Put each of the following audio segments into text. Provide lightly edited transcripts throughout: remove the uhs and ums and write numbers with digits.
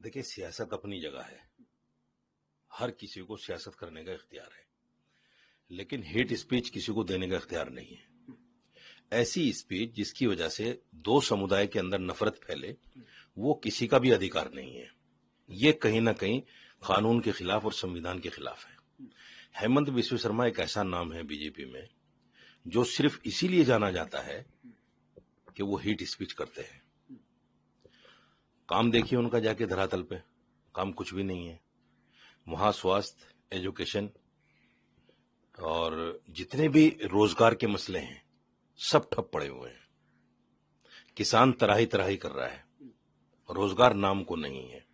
देखिए, सियासत अपनी जगह है, हर किसी को सियासत करने का इख्तियार है, लेकिन हेट स्पीच किसी को देने का इख्तियार नहीं है। ऐसी स्पीच जिसकी वजह से दो समुदाय के अंदर नफरत फैले, वो किसी का भी अधिकार नहीं है। ये कहीं ना कहीं कानून के खिलाफ और संविधान के खिलाफ है। हेमंत बिस्व शर्मा एक ऐसा नाम है बीजेपी में जो सिर्फ इसीलिए जाना जाता है कि वो हेट स्पीच करते हैं। काम देखिए उनका जाके धरातल पे, काम कुछ भी नहीं है। वहां स्वास्थ्य, एजुकेशन और जितने भी रोजगार के मसले हैं सब ठप पड़े हुए हैं। किसान तराही तराही कर रहा है, रोजगार नाम को नहीं है।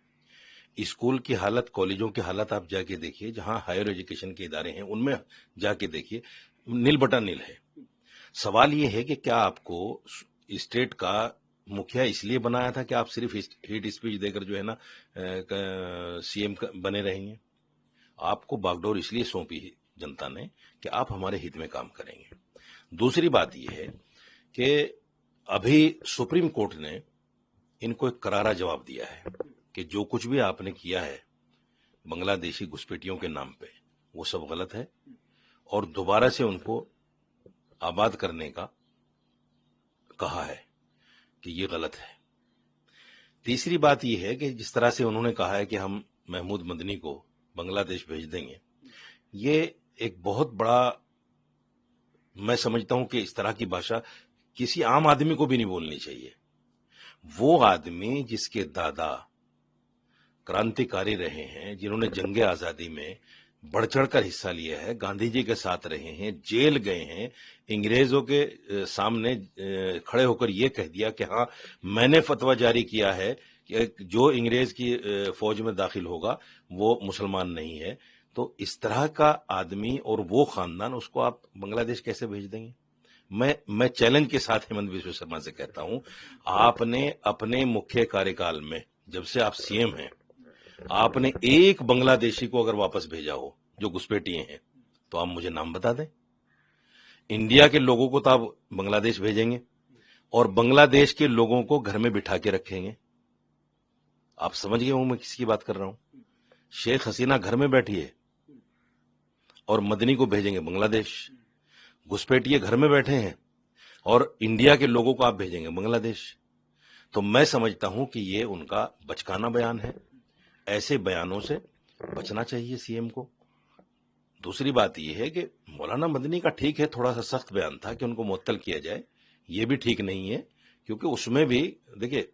स्कूल की हालत, कॉलेजों की हालत आप जाके देखिए, जहां हायर एजुकेशन के इदारे हैं उनमें जाके देखिए, नील बटा नील है। सवाल ये है कि क्या आपको स्टेट का मुखिया इसलिए बनाया था कि आप सिर्फ हेट स्पीच देकर जो है ना सीएम बने रहेंगे? आपको बागडोर इसलिए सौंपी जनता ने कि आप हमारे हित में काम करेंगे। दूसरी बात यह है कि अभी सुप्रीम कोर्ट ने इनको एक करारा जवाब दिया है कि जो कुछ भी आपने किया है बांग्लादेशी घुसपैठियों के नाम पे, वो सब गलत है और दोबारा से उनको आबाद करने का कहा है कि ये गलत है। तीसरी बात यह है कि जिस तरह से उन्होंने कहा है कि हम महमूद मदनी को बांग्लादेश भेज देंगे, ये एक बहुत बड़ा, मैं समझता हूं कि इस तरह की भाषा किसी आम आदमी को भी नहीं बोलनी चाहिए। वो आदमी जिसके दादा क्रांतिकारी रहे हैं, जिन्होंने जंगे आजादी में बढ़ चढ़कर हिस्सा लिया है, गांधी जी के साथ रहे हैं, जेल गए हैं, अंग्रेजों के सामने खड़े होकर ये कह दिया कि हाँ मैंने फतवा जारी किया है कि जो अंग्रेज की फौज में दाखिल होगा वो मुसलमान नहीं है। तो इस तरह का आदमी और वो खानदान, उसको आप बांग्लादेश कैसे भेज देंगे? मैं चैलेंज के साथ हेमंत बिस्व शर्मा से कहता हूं, आपने अपने मुख्य कार्यकाल में, जब से आप सीएम हैं, आपने एक बांग्लादेशी को अगर वापस भेजा हो जो घुसपैठिए हैं, तो आप मुझे नाम बता दें। इंडिया के लोगों को तो आप बांग्लादेश भेजेंगे और बांग्लादेश के लोगों को घर में बिठा के रखेंगे। आप समझ गए हूं मैं किसकी बात कर रहा हूं। शेख हसीना घर में बैठी है और मदनी को भेजेंगे बांग्लादेश। घुसपैठिए घर में बैठे हैं और इंडिया के लोगों को आप भेजेंगे बांग्लादेश। तो मैं समझता हूं कि ये उनका बचकाना बयान है। ऐसे बयानों से बचना चाहिए सीएम को। दूसरी बात यह है कि मौलाना मदनी का ठीक है, थोड़ा सा सख्त बयान था कि उनको मुअत्तल किया जाए, ये भी ठीक नहीं है, क्योंकि उसमें भी देखिए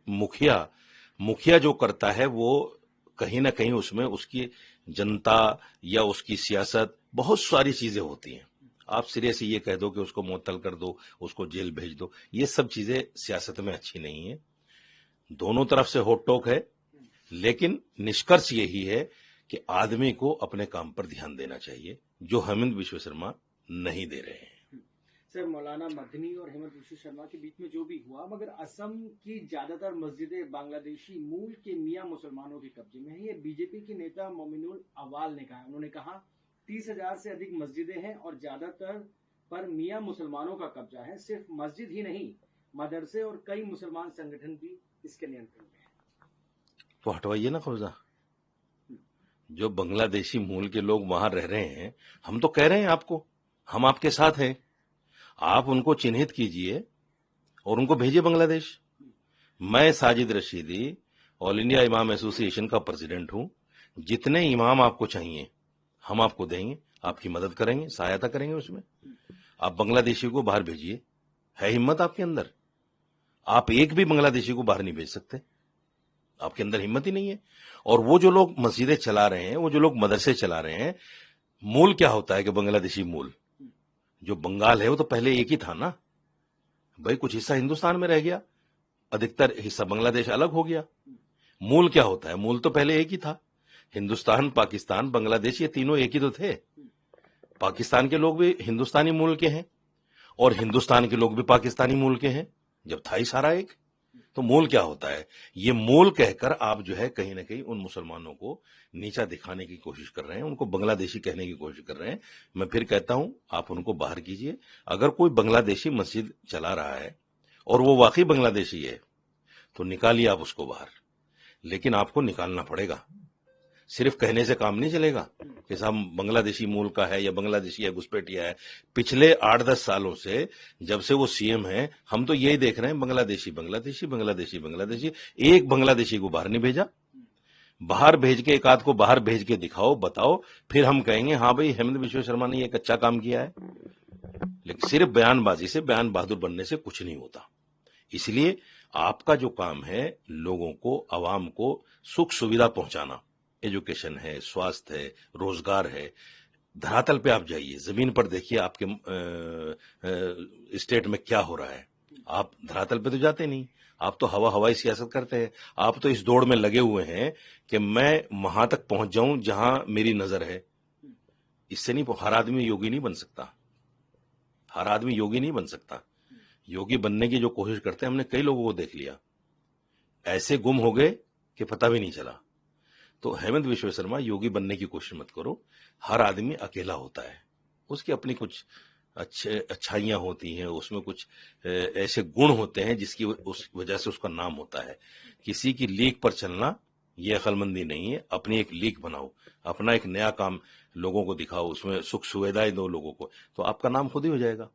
मुखिया जो करता है वो कहीं ना कहीं उसमें उसकी जनता या उसकी सियासत, बहुत सारी चीजें होती हैं। आप सिरे से ये कह दो कि उसको मुअत्तल कर दो, उसको जेल भेज दो, ये सब चीजें सियासत में अच्छी नहीं है। दोनों तरफ से होट टोक है, लेकिन निष्कर्ष यही है कि आदमी को अपने काम पर ध्यान देना चाहिए, जो हेमंत बिस्व शर्मा नहीं दे रहे हैं। सर, मौलाना मदनी और हेमंत बिस्व शर्मा के बीच में जो भी हुआ, मगर असम की ज्यादातर मस्जिदें बांग्लादेशी मूल के मियां मुसलमानों के कब्जे में है। ये बीजेपी के नेता मोमिनुल अवाल ने कहा। उन्होंने कहा 30,000 से अधिक मस्जिदें हैं और ज्यादातर पर मियां मुसलमानों का कब्जा है। सिर्फ मस्जिद ही नहीं, मदरसे और कई मुसलमान संगठन भी इसके नियंत्रण में है। तो हटवाइए ना कब्जा। जो बांग्लादेशी मूल के लोग वहां रह रहे हैं, हम तो कह रहे हैं आपको, हम आपके साथ हैं, आप उनको चिन्हित कीजिए और उनको भेजिए बांग्लादेश। मैं साजिद रशीदी ऑल इंडिया इमाम एसोसिएशन का प्रेसिडेंट हूं। जितने इमाम आपको चाहिए हम आपको देंगे, आपकी मदद करेंगे, सहायता करेंगे उसमें। आप बांग्लादेशी को बाहर भेजिए, है हिम्मत आपके अंदर? आप एक भी बांग्लादेशी को बाहर नहीं भेज सकते, आपके अंदर हिम्मत ही नहीं है। और वो जो लोग मस्जिदें चला रहे हैं, वो जो लोग मदरसे चला रहे हैं, मूल क्या होता है कि बांग्लादेशी मूल, जो बंगाल है वो तो पहले एक ही था ना भाई, कुछ हिस्सा हिंदुस्तान में रह गया, अधिकतर हिस्सा बांग्लादेश अलग हो गया। मूल क्या होता है? मूल तो पहले एक ही था। हिंदुस्तान, पाकिस्तान, बांग्लादेश, ये तीनों एक ही तो थे। पाकिस्तान के लोग भी हिंदुस्तानी मूल के हैं और हिंदुस्तान के लोग भी पाकिस्तानी मूल के हैं, जब था ही सारा एक। तो मूल क्या होता है? ये मूल कहकर आप जो है कहीं ना कहीं उन मुसलमानों को नीचा दिखाने की कोशिश कर रहे हैं, उनको बांग्लादेशी कहने की कोशिश कर रहे हैं। मैं फिर कहता हूं, आप उनको बाहर कीजिए। अगर कोई बांग्लादेशी मस्जिद चला रहा है और वो वाकई बांग्लादेशी है, तो निकालिए आप उसको बाहर। لیکن آپ کو نکالنا پڑے گا. صرف کہنے سے کام نہیں چلے گا کہ صاحب بنگلہ دیشی مول کا ہے یا بنگلہ دیشی ہے گھسپیٹیا ہے. پچھلے 8-10 سالوں سے جب سے وہ سی ایم ہے ہم تو یہی دیکھ رہے ہیں بنگلہ دیشی بنگلہ دیشی بنگلہ دیشی بنگلہ دیشی. ایک بنگلہ دیشی کو باہر نہیں بھیجا. باہر بھیج کے ایک آدھ کو باہر بھیج کے دکھاؤ بتاؤ, پھر ہم کہیں گے ہاں بھائی ہیمنت بسوا شرما نے ایک اچھا کام کیا ہے. لیکن صرف بیان بازی سے, بیان بہادر بننے سے کچھ نہیں ہوتا. اس لیے آپ کا جو کام ہے لوگوں کو, عوام کو سکھ سویدھا پہنچانا, ایجوکیشن ہے, سواستھ ہے, روزگار ہے. دھراتل پہ آپ جائیے, زمین پر دیکھیے آپ کے اسٹیٹ میں کیا ہو رہا ہے. آپ دھراتل پہ تو جاتے نہیں, آپ تو ہوائی سیاست کرتے ہیں. آپ تو اس دوڑ میں لگے ہوئے ہیں کہ میں وہاں تک پہنچ جاؤں جہاں میری نظر ہے. اس سے نہیں, ہر آدمی یوگی نہیں بن سکتا, ہر آدمی یوگی نہیں بن سکتا. یوگی بننے کی جو کوشش کرتے ہیں, ہم نے کئی لوگوں کو دیکھ لیا ایسے گم ہو گئے کہ پتہ بھی نہیں چلا. تو ہیمنت بسوا شرما یوگی بننے کی کوشش مت کرو. ہر آدمی اکیلا ہوتا ہے, اس کی اپنی کچھ اچھائیاں ہوتی ہیں, اس میں کچھ ایسے گن ہوتے ہیں جس کی اس وجہ سے اس کا نام ہوتا ہے. کسی کی لیک پر چلنا یہ عقل مندی نہیں ہے. اپنی ایک لیک بناؤ, اپنا ایک نیا کام لوگوں کو دکھاؤ, اس میں سکھ سویدھائیں دو لوگوں کو, تو آپ کا نام خود ہی ہو جائے گا.